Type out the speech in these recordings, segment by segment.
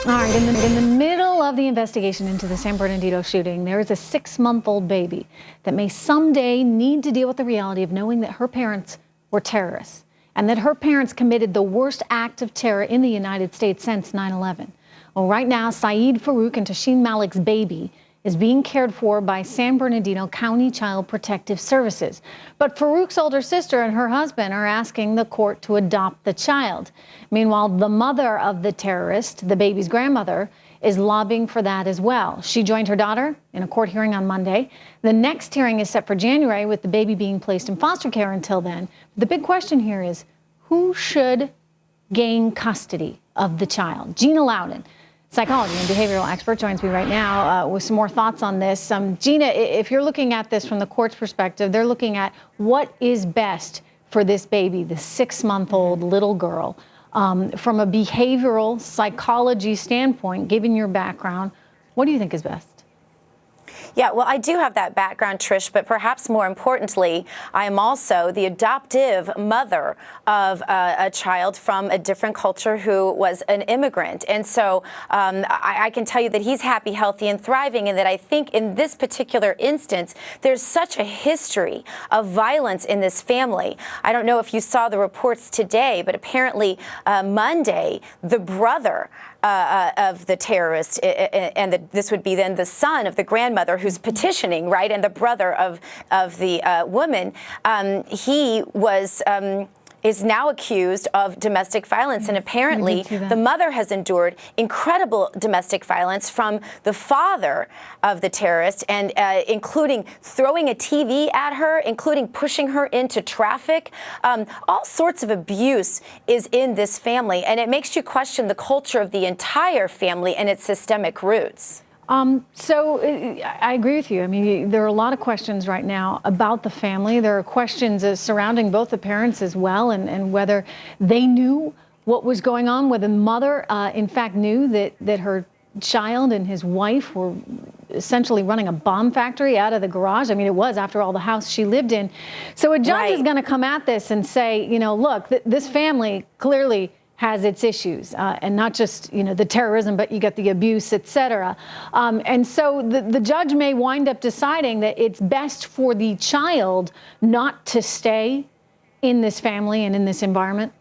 All right, in the middle of the investigation into the San Bernardino shooting, there is a 6-month-old baby that may someday need to deal with the reality of knowing that her parents were terrorists and that her parents committed the worst act of terror in the United States since 9/11. Well, right now, Saeed Farouk and Tashin Malik's baby is being cared for by San Bernardino County Child Protective Services. But Farouk's older sister and her husband are asking the court to adopt the child. Meanwhile, the mother of the terrorist, the baby's grandmother, is lobbying for that as well. She joined her daughter in a court hearing on Monday. The next hearing is set for January, with the baby being placed in foster care until then. The big question here is, who should gain custody of the child? Gina Loudon, psychology and behavioral expert, joins me right now with some more thoughts on this. Gina, if you're looking at this from the court's perspective, they're looking at what is best for this baby, the 6-month-old little girl. From a behavioral psychology standpoint, given your background, what do you think is best? Yeah, well, I do have that background, Trish, but perhaps more importantly, I am also the adoptive mother of a child from a different culture who was an immigrant. And so I can tell you that he's happy, healthy, and thriving, and that I think in this particular instance, there's such a history of violence in this family. I don't know if you saw the reports today, but apparently Monday, the brother of the terrorist, and this would be then the son of the grandmother who's petitioning, right, and the brother of the woman, he was is now accused of domestic violence. And apparently the mother has endured incredible domestic violence from the father of the terrorist, and including throwing a TV at her, including pushing her into traffic. All sorts of abuse is in this family, and it makes you question the culture of the entire family and its systemic roots. So I agree with you. I mean, there are a lot of questions right now about the family. There are questions surrounding both the parents as well, and whether they knew what was going on, whether the mother, in fact, knew that her child and his wife were essentially running a bomb factory out of the garage. I mean, it was, after all, the house she lived in. So a judge is going to come at this and say, you know, look, this family clearly has its issues, and not just, you know, the terrorism, but you get the abuse, et cetera. And so the judge may wind up deciding that it's best for the child not to stay in this family and in this environment.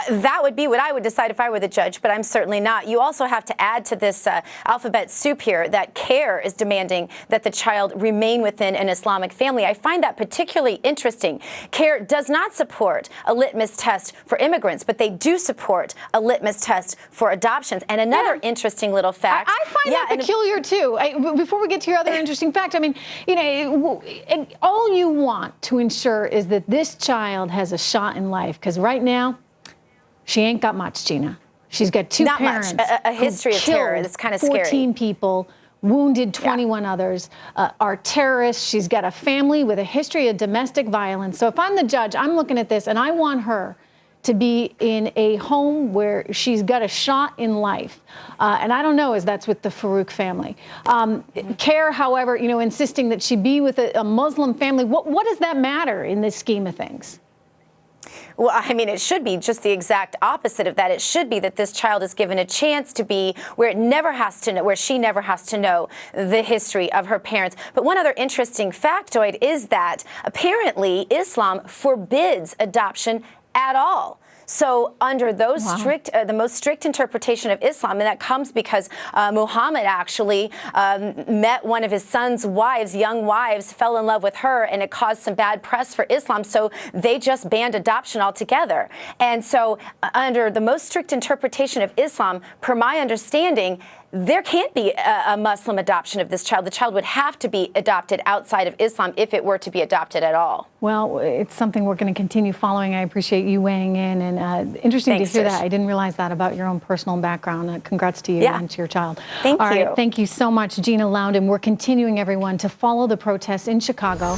That would be what I would decide if I were the judge, but I'm certainly not. You also have to add to this alphabet soup here that CARE is demanding that the child remain within an Islamic family. I find that particularly interesting. CARE does not support a litmus test for immigrants, but they do support a litmus test for adoptions. And another interesting little fact. I find that peculiar, too. Before we get to your other interesting fact, I mean, you know, all you want to ensure is that this child has a shot in life, because right now, she ain't got much, Gina. She's got two parents. Not much. A history of terror. It's kind of scary. 14 people, wounded 21 others, are terrorists. She's got a family with a history of domestic violence. So if I'm the judge, I'm looking at this, and I want her to be in a home where she's got a shot in life. And I don't know if that's with the Farouk family. CARE, however, you know, insisting that she be with a Muslim family. What does that matter in this scheme of things? Well, I mean, it should be just the exact opposite of that. It should be that this child is given a chance to be where it never has to know, where she never has to know the history of her parents. But one other interesting factoid is that apparently Islam forbids adoption at all. So under those the most strict interpretation of Islam, and that comes because Muhammad actually met one of his son's wives, young wives, fell in love with her, and it caused some bad press for Islam. So they just banned adoption altogether. And so under the most strict interpretation of Islam, per my understanding, there can't be a Muslim adoption of this child. The child would have to be adopted outside of Islam if it were to be adopted at all. Well, it's something we're going to continue following. I appreciate you weighing in, and interesting to hear that. I didn't realize that about your own personal background. Congrats to you and to your child. Thank you. All right, thank you so much, Gina Loudon. We're continuing, everyone, to follow the protests in Chicago.